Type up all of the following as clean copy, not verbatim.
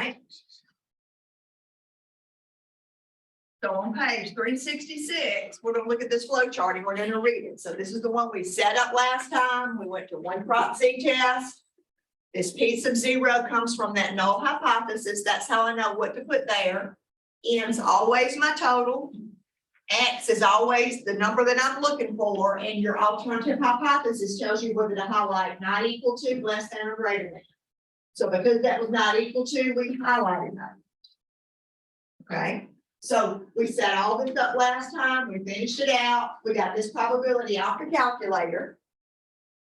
right? So on page 366, we're gonna look at this flow chart and we're gonna read it. So this is the one we set up last time. We went to one prop Z test. This piece of 0 comes from that null hypothesis. That's how I know what to put there. N is always my total. X is always the number that I'm looking for, and your alternative hypothesis tells you whether to highlight not equal to, less than, or greater than. So because that was not equal to, we highlighted that. Okay, so we set all this up last time, we finished it out, we got this probability off the calculator.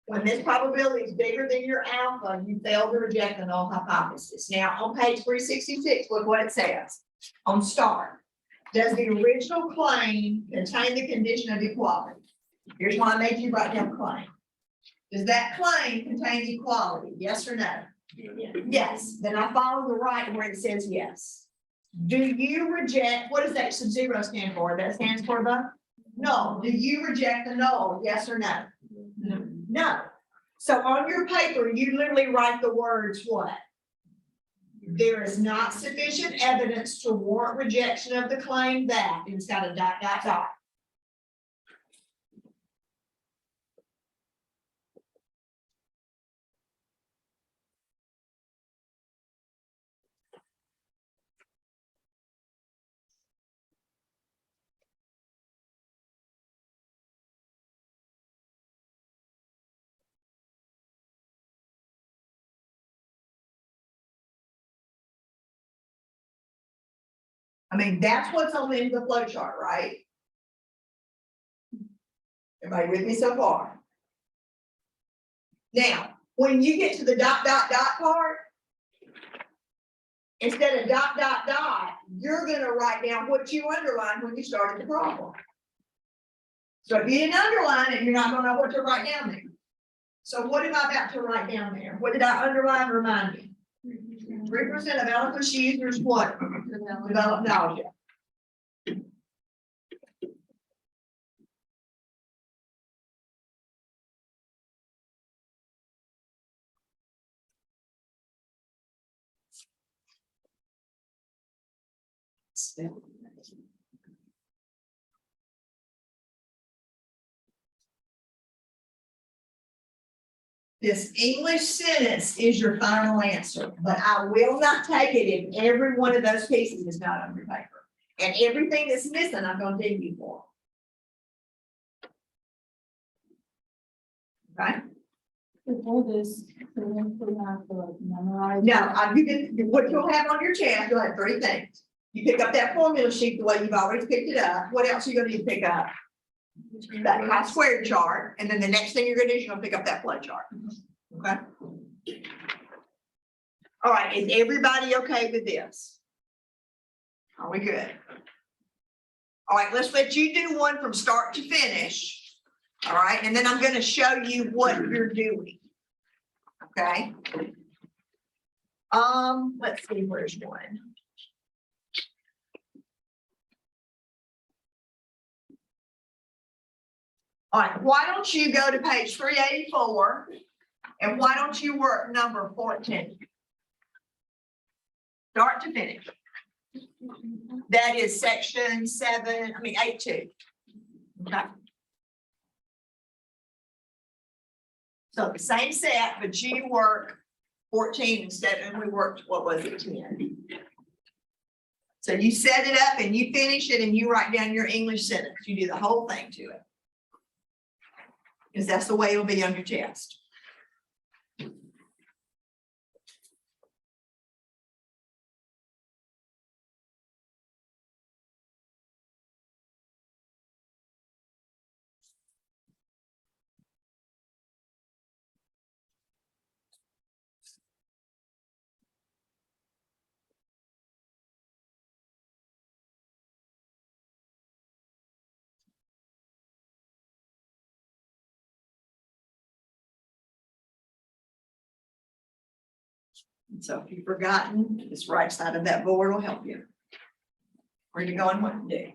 When this probability is bigger than your alpha, you fail to reject the null hypothesis. Now on page 366, look what it says on start. Does the original claim contain the condition of equality? Here's why I made you write down claim. Does that claim contain equality? Yes or no? Yes. Then I follow the right where it says yes. Do you reject, what does that sub 0 stand for? That stands for the null. Do you reject the null? Yes or no? No. So on your paper, you literally write the words what? There is not sufficient evidence to warrant rejection of the claim that, and it's got a dot, dot, dot. I mean, that's what's on the end of the flow chart, right? Everybody with me so far? Now, when you get to the dot, dot, dot part, instead of dot, dot, dot, you're gonna write down what you underlined when you started the problem. So if you didn't underline it, you're not gonna know what to write down there. So what am I about to write down there? What did I underline? Remind me. 3% of Eloquence users what? Develop knowledge. This English sentence is your final answer, but I will not take it if every one of those pieces is not on your paper. And everything that's missing, I'm gonna dig you for. Okay? Before this, so we have to memorize. Now, you can, what you'll have on your test, you'll have 3 things. You pick up that formula sheet the way you've always picked it up. What else are you gonna need to pick up? That chi-squared chart, and then the next thing you're gonna do is you're gonna pick up that flow chart. Okay? All right, is everybody okay with this? Are we good? All right, let's let you do one from start to finish. All right, and then I'm gonna show you what you're doing. Okay? Let's see, where's one? All right, why don't you go to page 384 and why don't you work number 14? Start to finish. That is section 8.2. Okay. So the same set, but you work 14 instead, and we worked, what was it, 10? So you set it up and you finish it and you write down your English sentence. You do the whole thing to it. Because that's the way it'll be on your test. And so if you've forgotten, this right side of that board will help you. Where you going, what to do.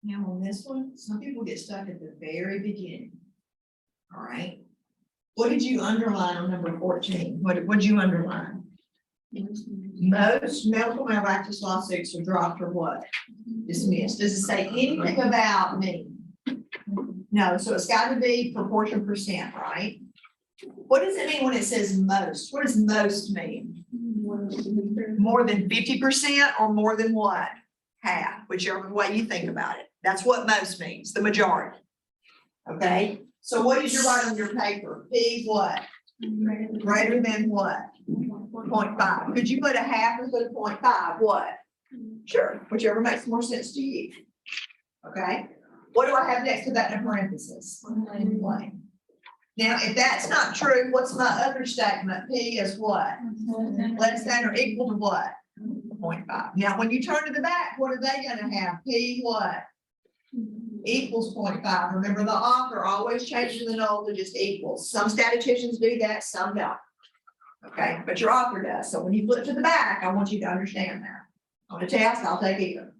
Now on this one, some people get stuck at the very beginning. All right. What did you underline on number 14? What did you underline? Most medical malpractice lawsuits are dropped or what? Dismissed. Does it say anything about me? No, so it's got to be proportion percent, right? What does it mean when it says most? What does most mean? More than 50% or more than what? Half, whichever way you think about it. That's what most means, the majority. Okay, so what did you write on your paper? P what? Greater than what? 0.5. Could you put a half or put a 0.5? What? Sure, whichever makes more sense to you. Okay, what do I have next to that in parentheses? Blank. Now, if that's not true, what's my other statement? P is what? Less than or equal to what? 0.5. Now, when you turn to the back, what are they gonna have? P what? Equals 0.5. Remember, the author always changes the null to just equals. Some statisticians do that, some don't. Okay, but your author does. So when you flip to the back, I want you to understand that. On the test, I'll take either.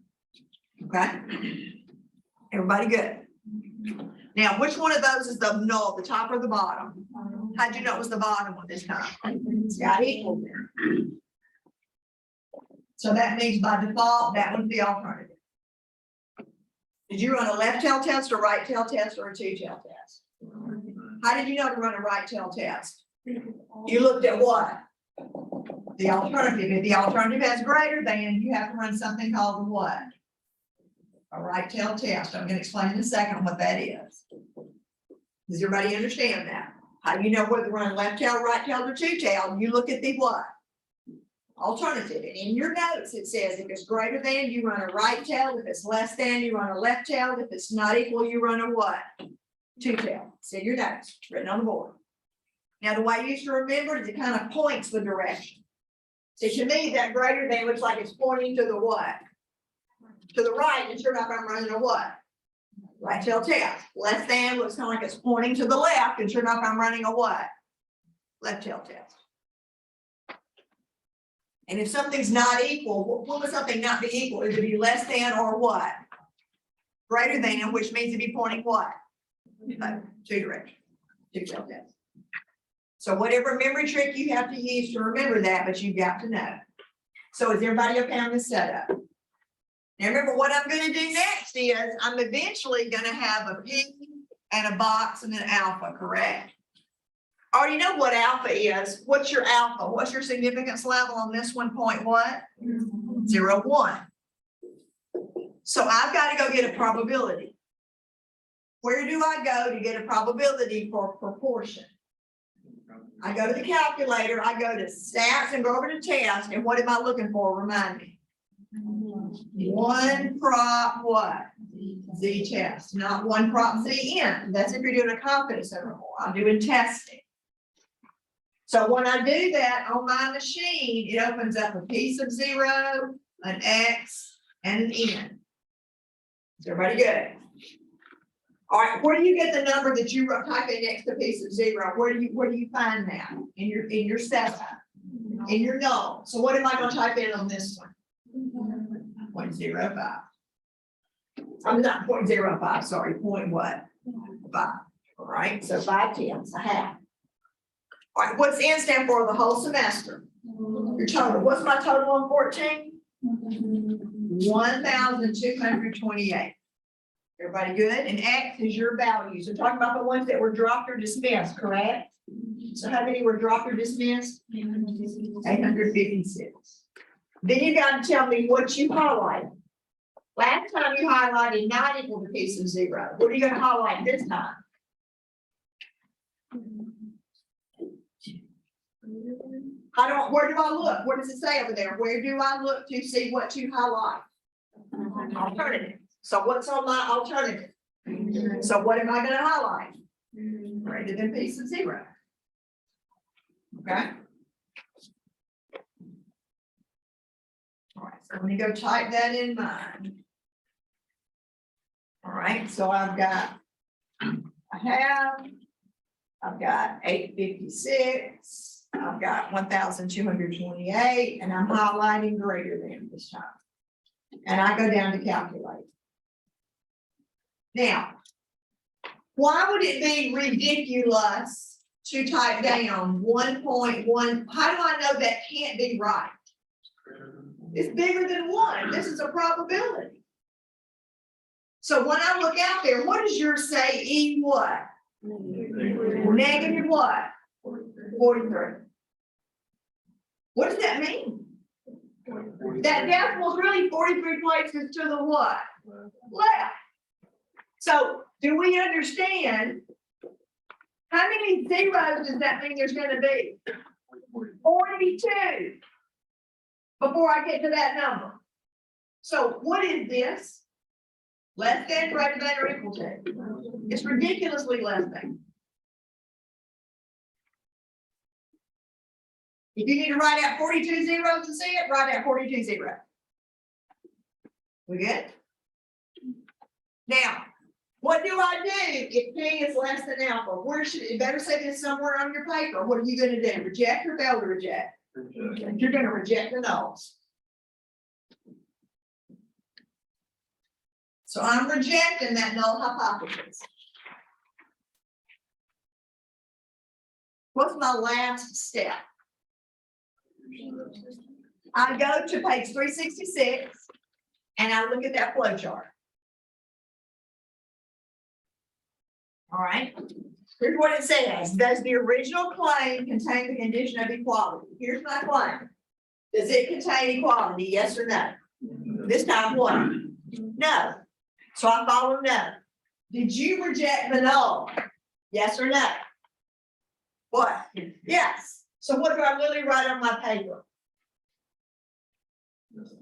Okay? Everybody good? Now, which one of those is the null, the top or the bottom? How'd you know it was the bottom one this time? It's got equal there. So that means by default, that would be alternative. Did you run a left tail test, a right tail test, or a two tail test? How did you know to run a right tail test? You looked at what? The alternative. If the alternative has greater than, you have to run something called a what? A right tail test. I'm going to explain in a second what that is. Does everybody understand that? How do you know whether to run left tail, right tail, or two tail? You look at the what? Alternative. And in your notes, it says if it's greater than, you run a right tail. If it's less than, you run a left tail. If it's not equal, you run a what? Two tail. It's in your notes, written on the board. Now, the way you used to remember it is it kind of points the direction. So to me, that greater than looks like it's pointing to the what? To the right, and sure enough, I'm running a what? Right tail test. Less than looks kind of like it's pointing to the left, and sure enough, I'm running a what? Left tail test. And if something's not equal, what would something not be equal? Is it be less than or what? Greater than, which means to be pointing what? Two directions. Two tail test. So whatever memory trick you have to use to remember that, but you've got to know. So is everybody okay on this setup? Now remember what I'm going to do next is I'm eventually going to have a P and a box and an alpha, correct? I already know what alpha is. What's your alpha? What's your significance level on this one? Point what? 0.1. So I've got to go get a probability. Where do I go to get a probability for proportion? I go to the calculator, I go to stats and go over to test, and what am I looking for? Remind me. One prop what? Z test, not one prop Z in. That's if you're doing a confidence interval. I'm doing testing. So when I do that on my machine, it opens up a piece of 0, an X, and an N. Is everybody good? All right, where do you get the number that you type in next to a piece of 0? Where do you find that? In your setup, in your null. So what am I going to type in on this one? 0.05. I'm not 0.05, sorry, point what? 5. All right, so 5/10, a half. All right, what's N stand for? The whole semester. Your total. What's my total on 14? 1,228. Everybody good? And X is your value. So talking about the ones that were dropped or dismissed, correct? So how many were dropped or dismissed? 856. Then you got to tell me what you highlighted. Last time you highlighted not equal to piece of 0. What are you going to highlight this time? Where do I look? What does it say over there? Where do I look to see what to highlight? Alternative. So what's on my alternative? So what am I going to highlight? Greater than piece of 0. Okay. All right, so let me go type that in mine. All right, so I've got I've got 856, I've got 1,228, and I'm highlighting greater than this time. And I go down to calculate. Now, why would it be ridiculous to type down 1.1? How do I know that can't be right? It's bigger than 1. This is a probability. So when I look out there, what does yours say? E what? Negative what? 43. What does that mean? That decibel is really 43 places to the what? Left. So do we understand how many zeros does that mean there's gonna be? 42 before I get to that number. So what is this? Less than, greater than, or equal to? It's ridiculously less than. If you need to write out 42 zeros to see it, write out 42 zeros. We good? Now, what do I do if P is less than alpha? Where should it better say this somewhere on your paper? What are you going to do? Reject or fail to reject? You're going to reject the nulls. So I'm rejecting that null hypothesis. What's my last step? I go to page 366 and I look at that flow chart. All right, here's what it says. Does the original claim contain the condition of equality? Here's my claim. Does it contain equality? Yes or no? This time what? No. So I follow no. Did you reject the null? Yes or no? What? Yes. So what do I really write on my paper?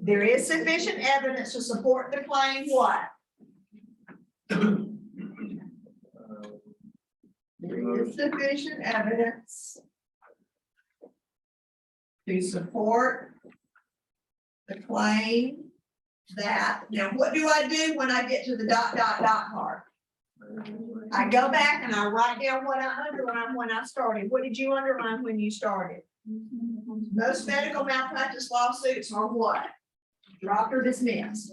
There is sufficient evidence to support the claim what? There is sufficient evidence to support the claim that, now what do I do when I get to the ... part? I go back and I write down what I underlined when I started. What did you underline when you started? Most medical malpractice lawsuits are what? Dropped or dismissed.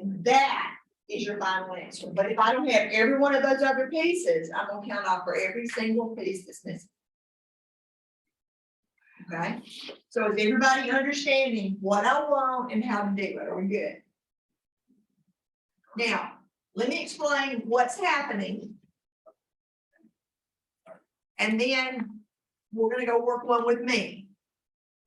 And that is your final answer. But if I don't have every one of those other pieces, I'm gonna count off for every single piece that's missing. Okay, so is everybody understanding what I want and how to do it? Are we good? Now, let me explain what's happening. And then we're gonna go work one with me.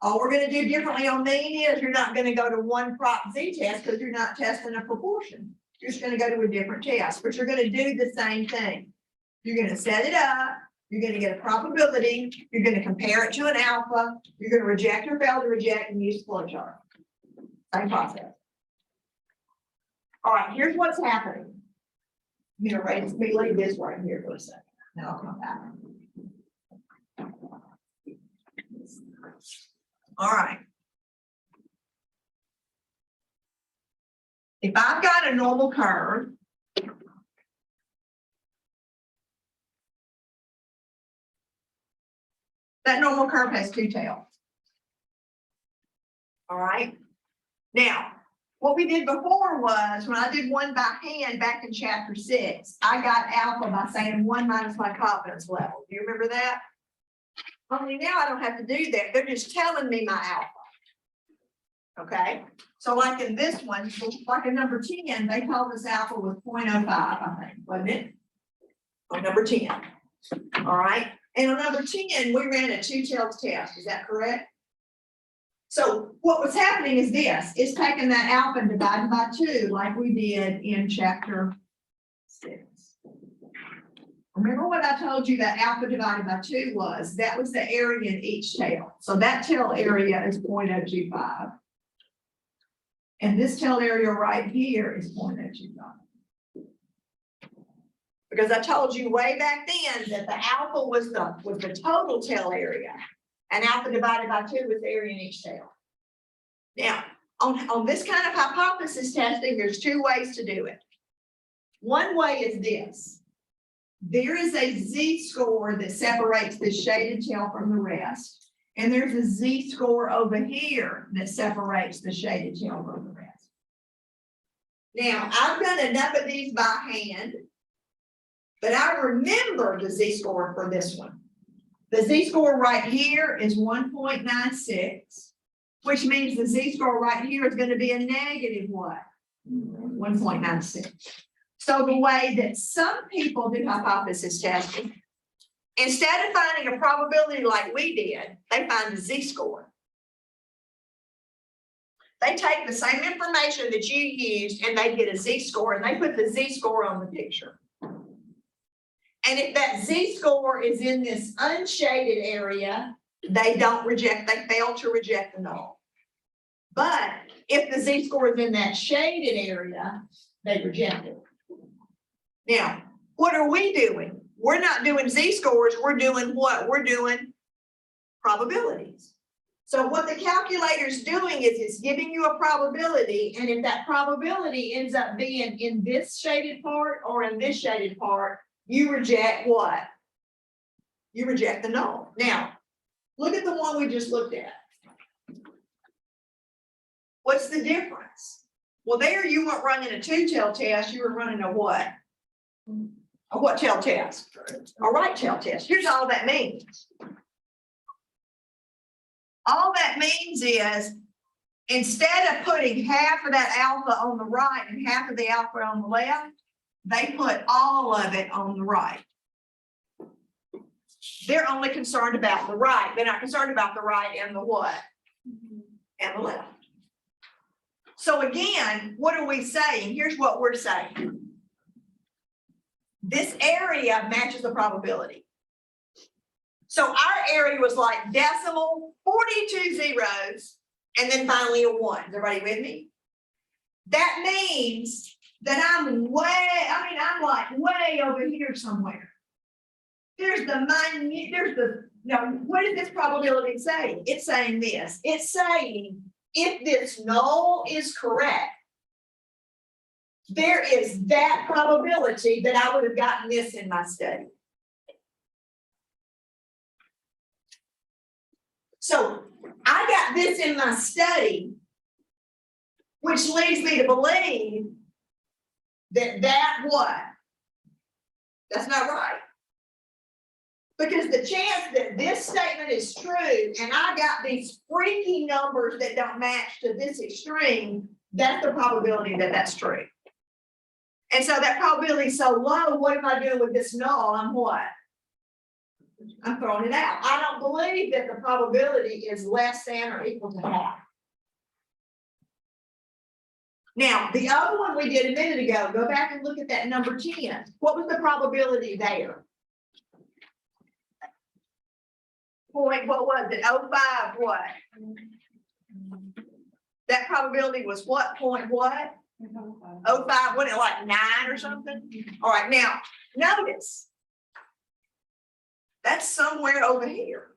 All we're gonna do differently on mean is you're not gonna go to one prop Z test because you're not testing a proportion. You're just gonna go to a different test, but you're gonna do the same thing. You're gonna set it up. You're gonna get a probability. You're gonna compare it to an alpha. You're gonna reject or fail to reject and use the flow chart. Same process. All right, here's what's happening. I'm gonna raise me leave this right here for a second. Now I'll come back. All right. If I've got a normal curve, that normal curve has two tails. All right. Now, what we did before was when I did one by hand back in chapter 6, I got alpha by saying 1 minus my confidence level. Do you remember that? Only now I don't have to do that. They're just telling me my alpha. Okay. So like in this one, like in number 10, they told us alpha was 0.05, I think, wasn't it? On number 10. All right. And on number 10, we ran a two-tailed test. Is that correct? So what was happening is this, it's taking that alpha and divided by 2 like we did in chapter 6. Remember what I told you that alpha divided by 2 was? That was the area in each tail. So that tail area is 0.025. And this tail area right here is 0.025. Because I told you way back then that the alpha was the total tail area. And alpha divided by 2 was the area in each tail. Now, on this kind of hypothesis testing, there's two ways to do it. One way is this. There is a Z-score that separates the shaded tail from the rest. And there's a Z-score over here that separates the shaded tail from the rest. Now, I've done enough of these by hand, but I remember the Z-score for this one. The Z-score right here is 1.96, which means the Z-score right here is going to be a negative what? 1.96. So the way that some people do hypothesis testing, instead of finding a probability like we did, they find the Z-score. They take the same information that you used and they get a Z-score and they put the Z-score on the picture. And if that Z-score is in this unshaded area, they don't reject, they fail to reject the null. But if the Z-score is in that shaded area, they reject it. Now, what are we doing? We're not doing Z-scores, we're doing what? We're doing probabilities. So what the calculator is doing is it's giving you a probability, and if that probability ends up being in this shaded part or in this shaded part, you reject what? You reject the null. Now, look at the one we just looked at. What's the difference? Well, there you weren't running a two-tail test, you were running a what? A what tail test? A right tail test. Here's all that means. All that means is instead of putting half of that alpha on the right and half of the alpha on the left, they put all of it on the right. They're only concerned about the right. They're not concerned about the right and the what? And the left. So again, what are we saying? Here's what we're saying. This area matches the probability. So our area was like decimal, 42 zeros, and then finally a 1. Is everybody with me? That means that I'm like way over here somewhere. There's the minute, what is this probability saying? It's saying this. It's saying if this null is correct, there is that probability that I would have gotten this in my study. So I got this in my study, which leads me to believe that what? That's not right. Because the chance that this statement is true and I got these freaky numbers that don't match to this extreme, that's the probability that that's true. And so that probability is so low, what am I doing with this null? I'm what? I'm throwing it out. I don't believe that the probability is less than or equal to half. Now, the other one we did a minute ago, go back and look at that number 10. What was the probability there? What was it? 0.5 what? That probability was what? Point what? 0.5, what, like 9 or something? All right, now notice that's somewhere over here.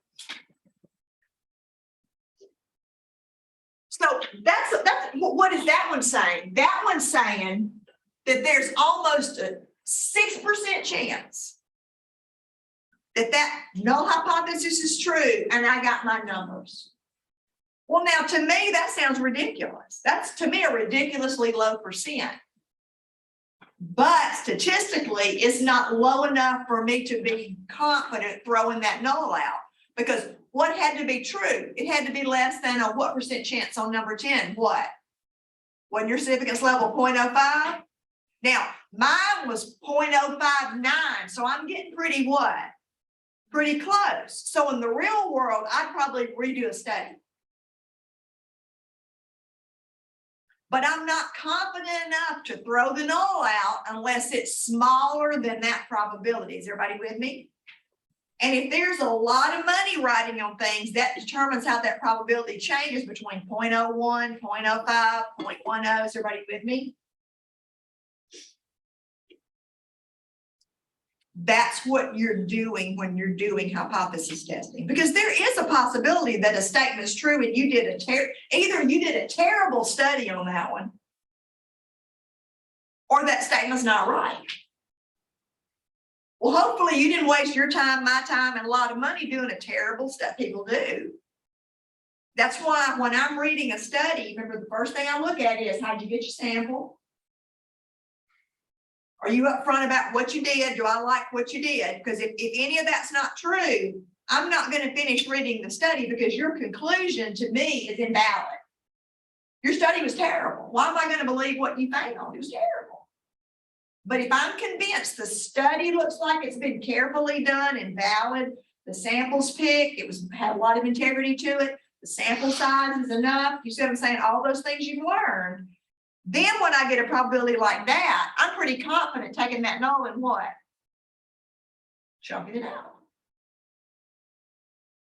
So that's what is that one saying? That one's saying that there's almost a 6% chance that null hypothesis is true, and I got my numbers. Well, now to me, that sounds ridiculous. That's to me a ridiculously low percent. But statistically, it's not low enough for me to be confident throwing that null out. Because what had to be true? It had to be less than a what percent chance on number 10? What? Wasn't your significance level 0.05? Now, mine was 0.059, so I'm getting pretty what? Pretty close. So in the real world, I'd probably redo a study. But I'm not confident enough to throw the null out unless it's smaller than that probability. Is everybody with me? And if there's a lot of money riding on things, that determines how that probability changes between 0.01, 0.05, 0.10. Is everybody with me? That's what you're doing when you're doing hypothesis testing, because there is a possibility that a statement is true and you did either you did a terrible study on that one, or that statement's not right. Well, hopefully you didn't waste your time, my time, and a lot of money doing a terrible stuff. People do. That's why when I'm reading a study, remember the first thing I look at is how'd you get your sample? Are you upfront about what you did? Do I like what you did? Because if any of that's not true, I'm not going to finish reading the study because your conclusion to me is invalid. Your study was terrible. Why am I going to believe what you found? It was terrible. But if I'm convinced the study looks like it's been carefully done and valid, the samples picked, had a lot of integrity to it, the sample size is enough, you see what I'm saying? All those things you've learned. Then when I get a probability like that, I'm pretty confident taking that null and what? Chucking it out.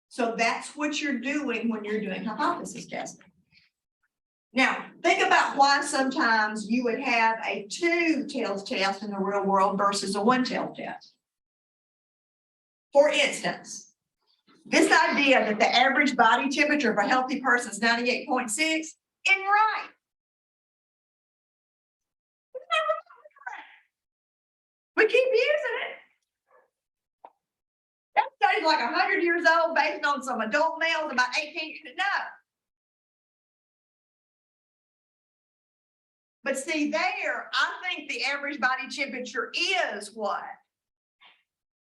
So that's what you're doing when you're doing hypothesis testing. Now, think about why sometimes you would have a 2-tailed test in the real world versus a 1-tailed test. For instance, this idea that the average body temperature of a healthy person is 98.6 isn't right. We keep using it. That study's like 100 years old based on some adult males about 18 no. But see there, I think the average body temperature is what?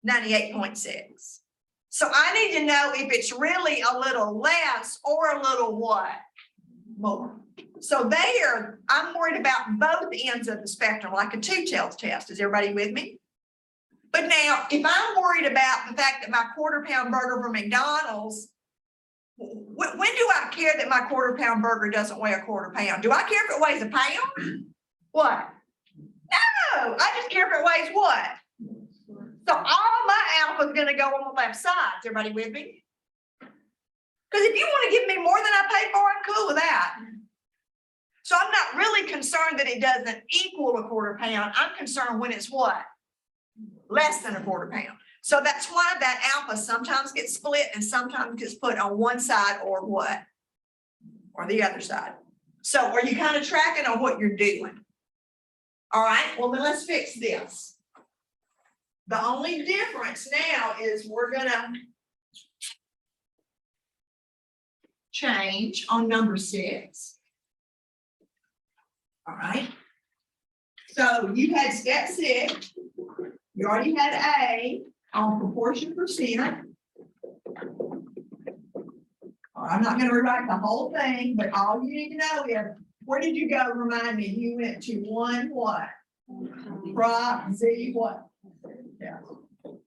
98.6. So I need to know if it's really a little less or a little what? More. So there, I'm worried about both ends of the spectrum, like a 2-tailed test. Is everybody with me? But now, if I'm worried about the fact that my quarter-pound burger from McDonald's, when do I care that my quarter-pound burger doesn't weigh a quarter pound? Do I care if it weighs a pound? What? No, I just care if it weighs what? So all my alpha is going to go on the left side. Is everybody with me? Because if you want to give me more than I paid for, I'm cool with that. So I'm not really concerned that it doesn't equal a quarter pound. I'm concerned when it's what? Less than a quarter pound. So that's why that alpha sometimes gets split and sometimes gets put on one side or what? Or the other side. So are you kind of tracking on what you're doing? All right, well then let's fix this. The only difference now is we're gonna change on number 6. All right. So you had step 6. You already had A on proportion percent. I'm not going to rewrite the whole thing, but all you need to know is, where did you go? Remind me, you went to 1 what? Prop Z what? Yeah.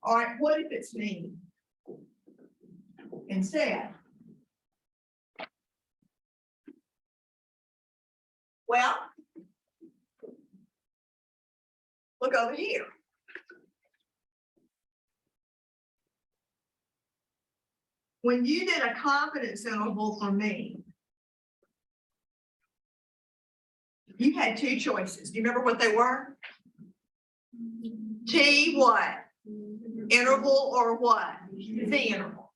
All right, what if it's mean? Instead. Well, look over here. When you did a confidence interval for me, you had 2 choices. Do you remember what they were? T what? Interval or what? Z interval.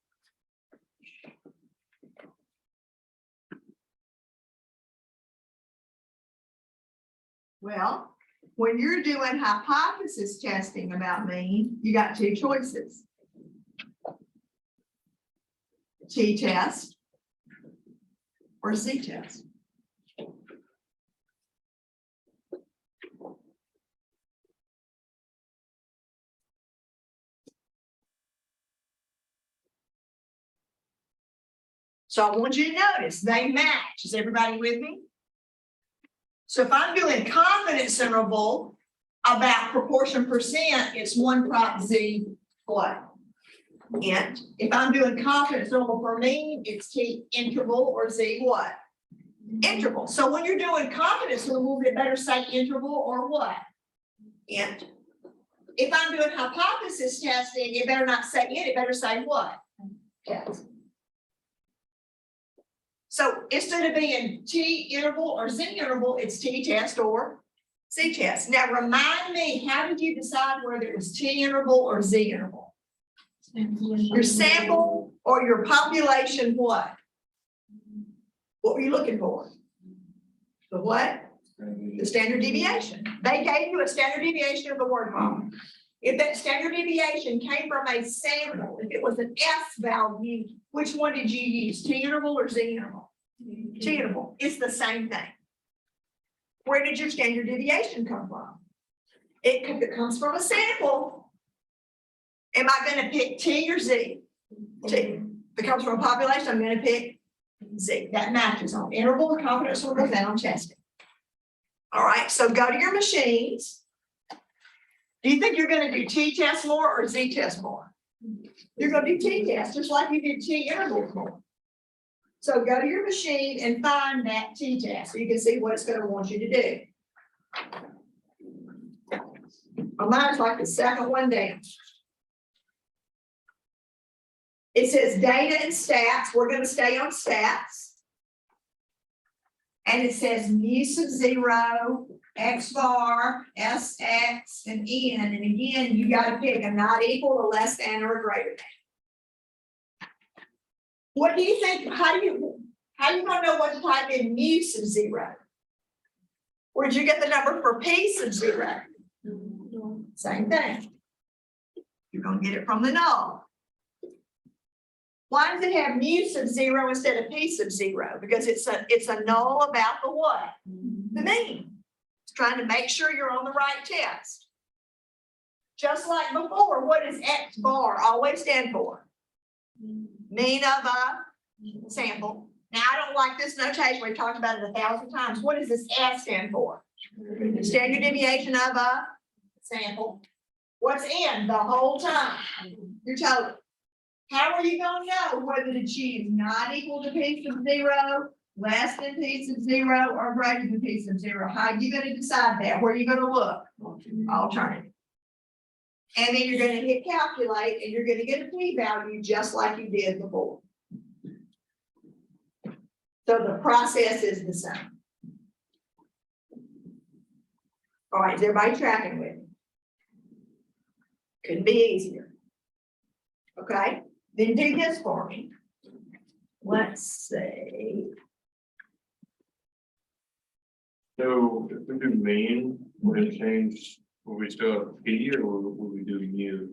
Well, when you're doing hypothesis testing about mean, you got 2 choices. T-test or Z-test. So I want you to notice they match. Is everybody with me? So if I'm doing confidence interval about proportion percent, it's 1 prop Z what? Int. If I'm doing confidence interval for mean, it's T interval or Z what? Interval. So when you're doing confidence interval, it better say interval or what? Int. If I'm doing hypothesis testing, it better not say int, it better say what? Test. So instead of being T interval or Z interval, it's T test or C-test. Now remind me, how did you decide whether it was T-interval or Z-interval? Your sample or your population what? What were you looking for? The what? The standard deviation. They gave you a standard deviation of the word problem. If that standard deviation came from a sample, if it was an S value, which one did you use? T-interval or Z-interval? T-interval. It's the same thing. Where did your standard deviation come from? It comes from a sample. Am I going to pick T or Z? T. If it comes from a population, I'm going to pick Z. That matches on interval of confidence intervals and on testing. All right, so go to your machines. Do you think you're going to do T-test more or Z-test more? You're going to do T-test just like you did T-intervals more. So go to your machine and find that T-test so you can see what it's going to want you to do. Well, mine's like the second one down. It says data and stats. We're going to stay on stats. And it says mu sub 0, x bar, sx, and n. And again, you got to pick a not equal, a less than, or a greater than. What do you think? How you gonna know what to type in mu sub 0? Where'd you get the number for p sub 0? Same thing. You're gonna get it from the null. Why does it have mu sub 0 instead of p sub 0? Because it's a null about the what? The mean. It's trying to make sure you're on the right test. Just like before, what does x bar always stand for? Mean of a sample. Now, I don't like this notation. We've talked about it 1,000 times. What does this S stand for? Standard deviation of a sample. What's N the whole time? Your total. How are you going to know whether to choose not equal to p sub 0, less than p sub 0, or greater than p sub 0? How are you going to decide that? Where are you going to look? Alternative. And then you're going to hit calculate and you're going to get a p-value just like you did before. So the process is the same. All right, is everybody tracking with me? Couldn't be easier. Okay, then do this for me. Let's see. So if we do mean, we're gonna change, will we still have P or will we do mu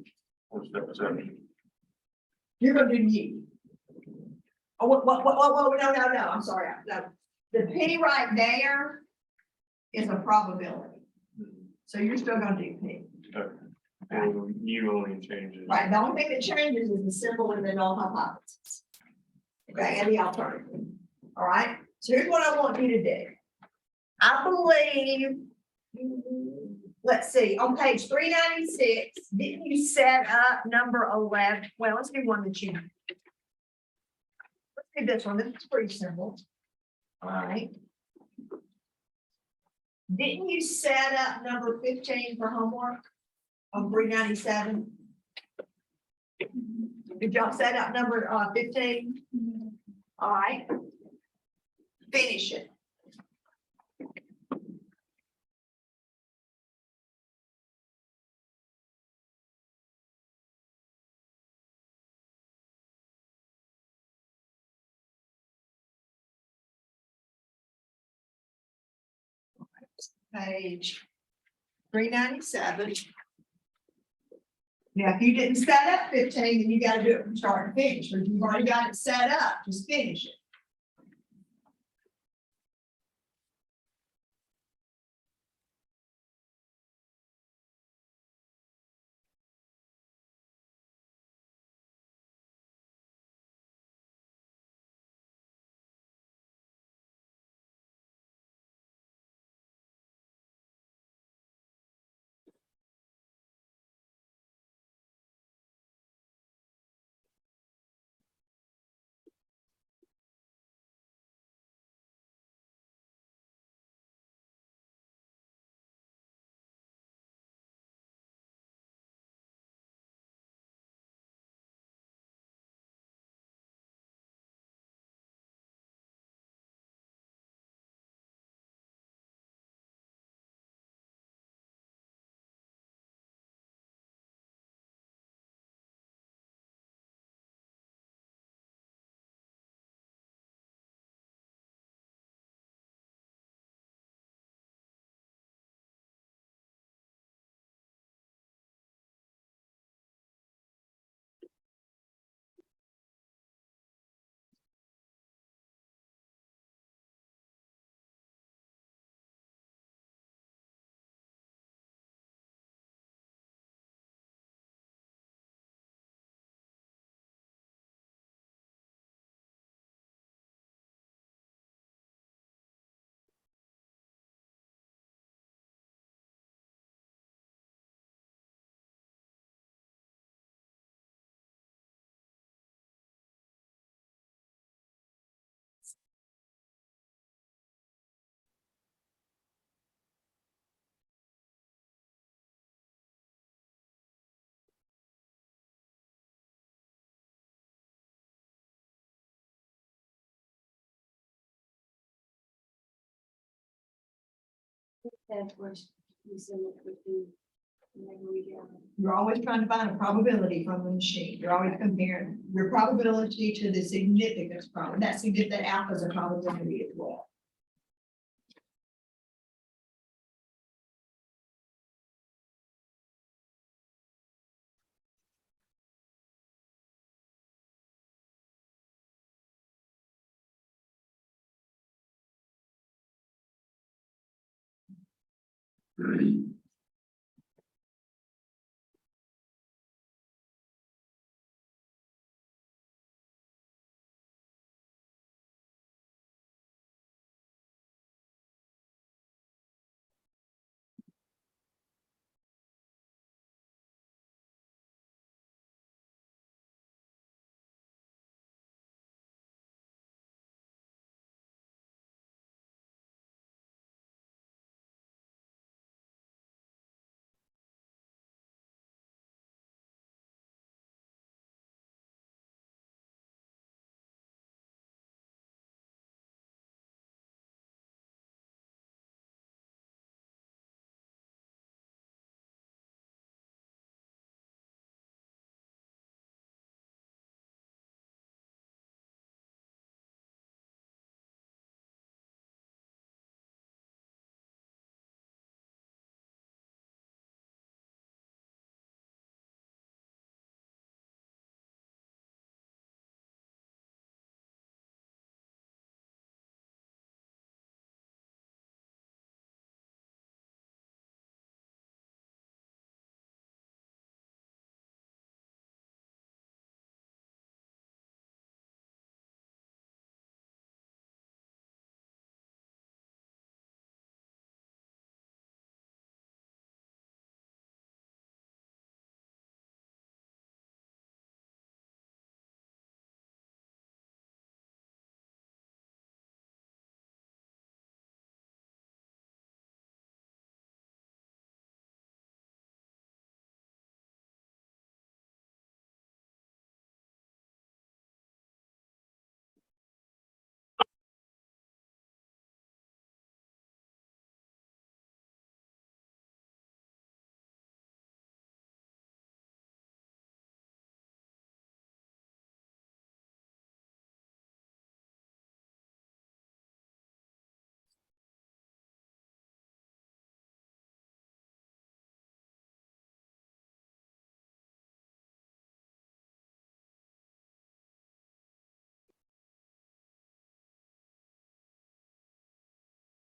or step 7? You're gonna do mu. Oh, no, I'm sorry. No. The P right there is a probability. So you're still gonna do P. Okay. So mu only changes. Right, the only thing that changes is the symbol in the null hypothesis. Okay, and the alternative. All right, so here's what I want you to do. I believe, let's see, on page 396, didn't you set up number 11? Well, let's do one that you. Let's do this one. This is pretty simple. All right. Didn't you set up number 15 for homework on 397? Did y'all set up number 15? All right. Finish it. Page 397. Now, if you didn't set up 15, then you got to do it from start to finish. Or if you've already got it set up, just finish it. That's what you said it would be. Whenever we get. You're always trying to find a probability from the machine. You're always comparing your probability to the significance problem. That significant alpha is a probability as well.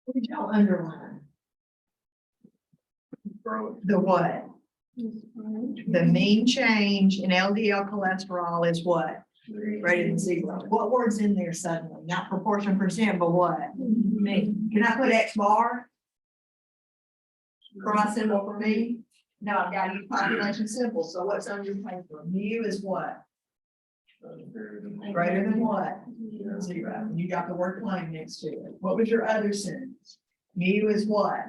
What did y'all underline? The what? The mean change in LDL cholesterol is what? Greater than zero. What word's in there suddenly? Not proportion percent, but what? Mean. Can I put X bar? Cross symbol for me? No, I've got to use population symbol. So what's on your paper? Mu is what? Greater than what? Zero. You got the word claim next to it. What was your other sentence? Mu is what?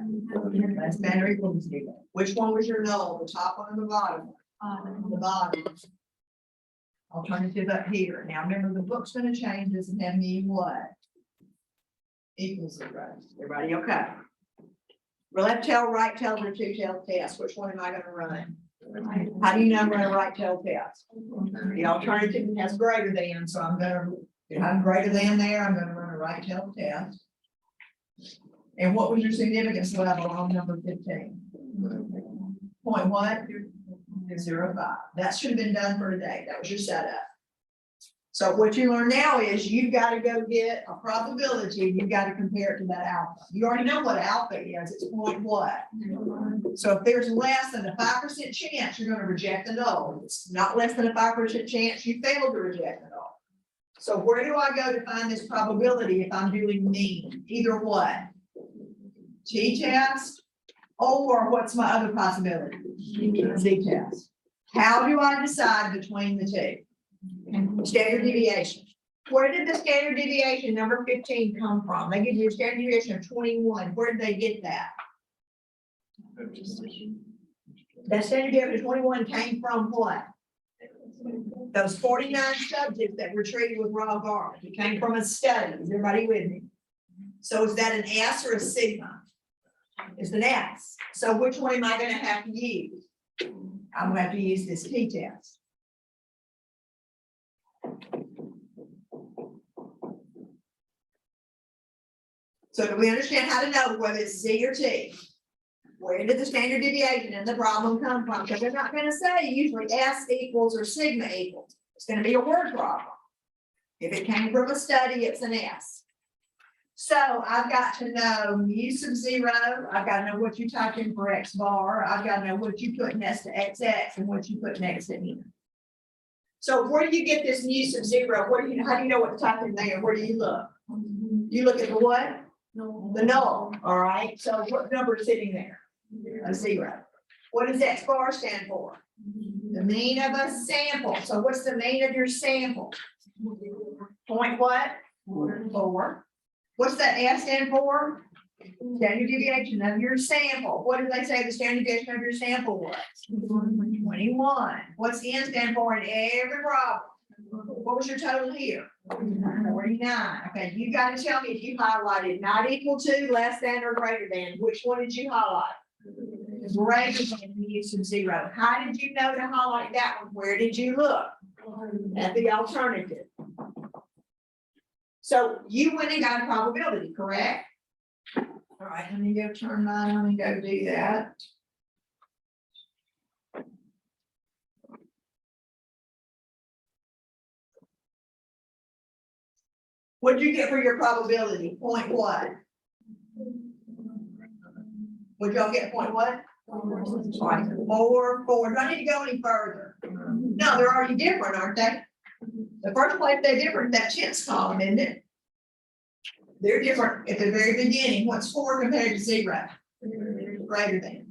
Less than or equal to zero. Which one was your null? The top one or the bottom? The bottom. Alternative up here. Now remember, the book's gonna change this and have me what? Equals zero. Everybody okay? Left tail, right tail, or two tail test. Which one am I gonna run? How do you know I'm running a right tail test? The alternative has greater than, so I'm gonna, if I'm greater than there, I'm gonna run a right tail test. And what was your significance level on number 15? Point what? 0.05. That should have been done for today. That was your setup. So what you learn now is you've got to go get a probability. You've got to compare it to that alpha. You already know what alpha is. It's point what? So if there's less than a 5% chance, you're going to reject the null. If it's not less than a 5% chance, you fail to reject the null. So where do I go to find this probability if I'm doing mean? Either what? T-test, or what's my other possibility? Z-test. How do I decide between the two? Standard deviation. Where did the standard deviation number 15 come from? They give you a standard deviation of 21. Where did they get that? That standard deviation of 21 came from what? Those 49 subjects that were treated with raw garlic. It came from a study. Is everybody with me? So is that an S or a sigma? It's an S. So which one am I gonna have to use? I'm gonna have to use this t-test. So do we understand how to know whether it's Z or T? Where did the standard deviation in the problem come from? Because they're not gonna say usually S equals or sigma equals. It's gonna be a word problem. If it came from a study, it's an S. So I've got to know mu sub 0, I've got to know what you typed in for X bar, I've got to know what you put next to XX and what you put next to N. So where do you get this mu sub 0? What do you, how do you know what to type in there? Where do you look? You look at the what? The null, all right? So what number is sitting there? A 0. What does X bar stand for? The mean of a sample. So what's the mean of your sample? Point what? 4. What's that S stand for? Standard deviation of your sample. What did they say the standard deviation of your sample was? 21. What's N stand for in every problem? What was your total here? 49. Okay, you got to tell me if you highlighted not equal to, less than, or greater than. Which one did you highlight? Greater than mu sub 0. How did you know to highlight that one? Where did you look? At the alternative. So you went and got a probability, correct? All right, let me go turn mine on and go do that. What did you get for your probability? Point what? Would y'all get point what? 4. Do I need to go any further? No, they're already different, aren't they? The first place they're different, that chance column, isn't it? They're different at the very beginning. What's 4 compared to 0? Greater than.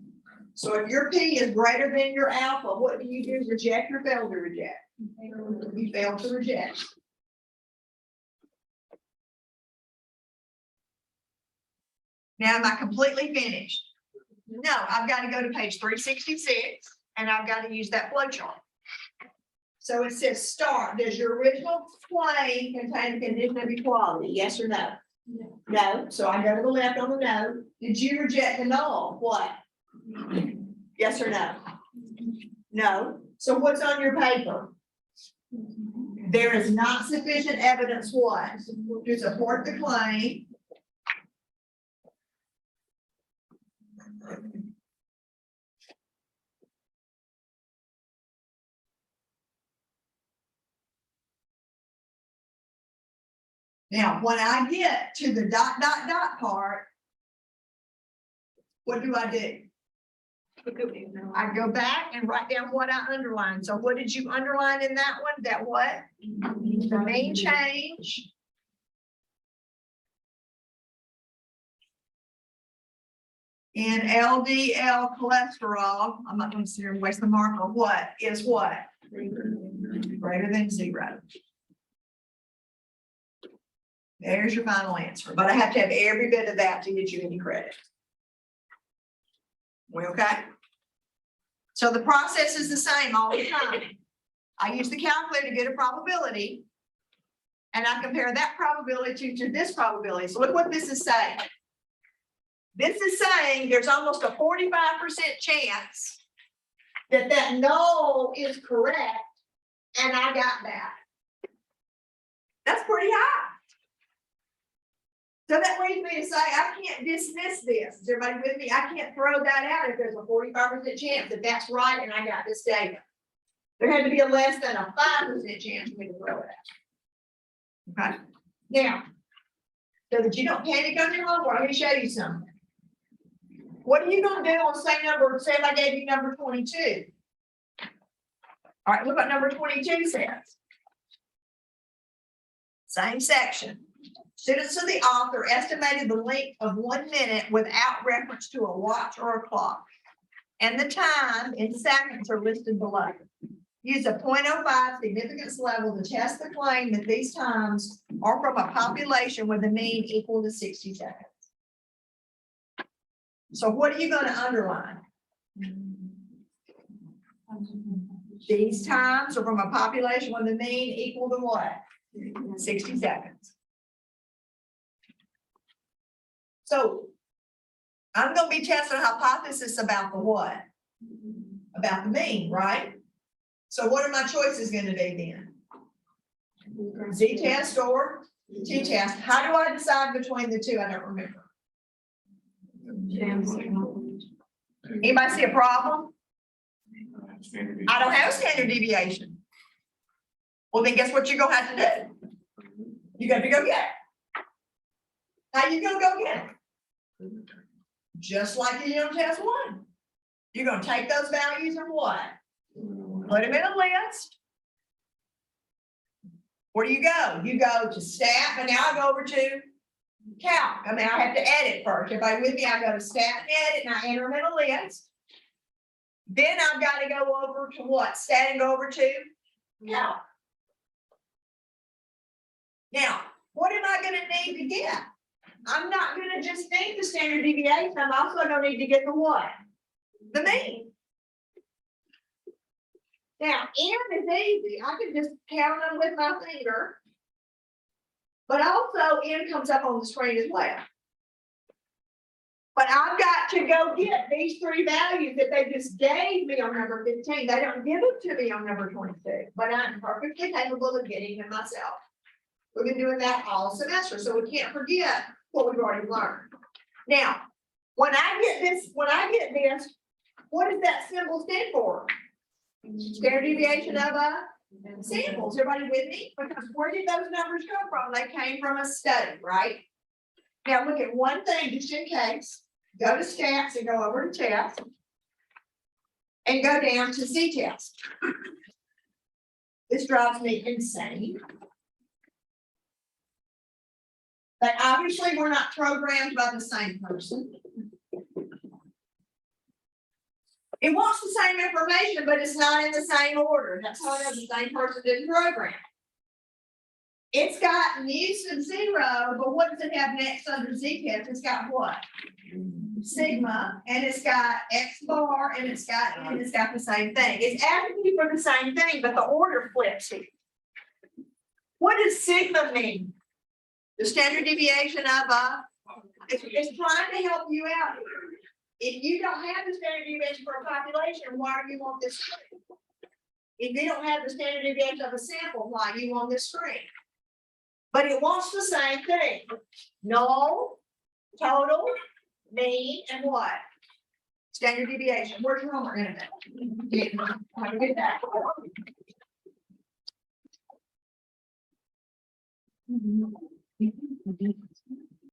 So if your P is greater than your alpha, what do you do? Reject or fail to reject? You fail to reject. Now, am I completely finished? No, I've got to go to page 366 and I've got to use that flow chart. So it says start. Does your original claim contain a condition of equality? Yes or no? No. So I go to the left on the no. Did you reject the null? What? Yes or no? No. So what's on your paper? There is not sufficient evidence what? To support the claim. Now, when I get to the ... part, what do? I go back and write down what I underlined. So what did you underline in that one? That what? The main change. In LDL cholesterol, I'm not going to sit here and waste the marker. What is what? Greater than 0. There's your final answer, but I have to have every bit of that to get you any credit. We okay? So the process is the same all the time. I use the calculator to get a probability, and I compare that probability to this probability. So look what this is saying. This is saying there's almost a 45% chance that that null is correct, and I got that. That's pretty high. So that leads me to say, I can't dismiss this. Is everybody with me? I can't throw that out if there's a 45% chance that that's right and I got this data. There had to be a less than a 5% chance for me to throw it out. Okay. Now, so that you don't panic on your homework, let me show you something. What are you going to do on say if I gave you number 22? All right, look what number 22 says. Same section. Students of the author estimated the length of 1 minute without reference to a watch or a clock, and the time in seconds are listed below. Use a 0.05 significance level to test the claim that these times are from a population with a mean equal to 60 seconds. So what are you going to underline? These times are from a population with a mean equal to what? 60 seconds. So I'm gonna be testing a hypothesis about the what? About the mean, right? So what are my choices gonna be then? Z-test or t-test? How do I decide between the two? I don't remember. Anybody see a problem? I don't have a standard deviation. Well, then guess what you're gonna have to do? You got to go get it. How you gonna go get it? Just like you on test one. You're gonna take those values and what? Put them in a list. Where do you go? You go to stat, but now I go over to calc. I mean, I have to edit first. Everybody with me? I go to stat and edit and I enter them in a list. Then I've got to go over to what? Stat and go over to calc. Now, what am I gonna need to get? I'm not gonna just need the standard deviation. I'm also gonna need to get the what? The mean. Now, M is easy. I can just count them with my finger. But also M comes up on the screen as well. But I've got to go get these three values that they just gave me on number 15. They don't give them to me on number 22, but I'm perfectly capable of getting them myself. We've been doing that all semester, so we can't forget what we've already learned. Now, when I get this, what does that symbol stand for? Standard deviation of samples. Everybody with me? Because where did those numbers come from? They came from a study, right? Now look at one thing just in case. Go to stats and go over to test. And go down to Z-test. This drives me insane. But obviously, we're not programmed by the same person. It wants the same information, but it's not in the same order. That's how I know the same person didn't program. It's got mu sub 0, but what does it have next under Z-test? It's got what? Sigma, and it's got X bar, and it's got the same thing. It's asking you for the same thing, but the order flips here. What does sigma mean? The standard deviation of it's trying to help you out here. If you don't have the standard deviation for a population, why do you want this screen? If you don't have the standard deviation of a sample, why do you want this screen? But it wants the same thing. Null, total, mean, and what? Standard deviation. Where's your homework in it? How to get that?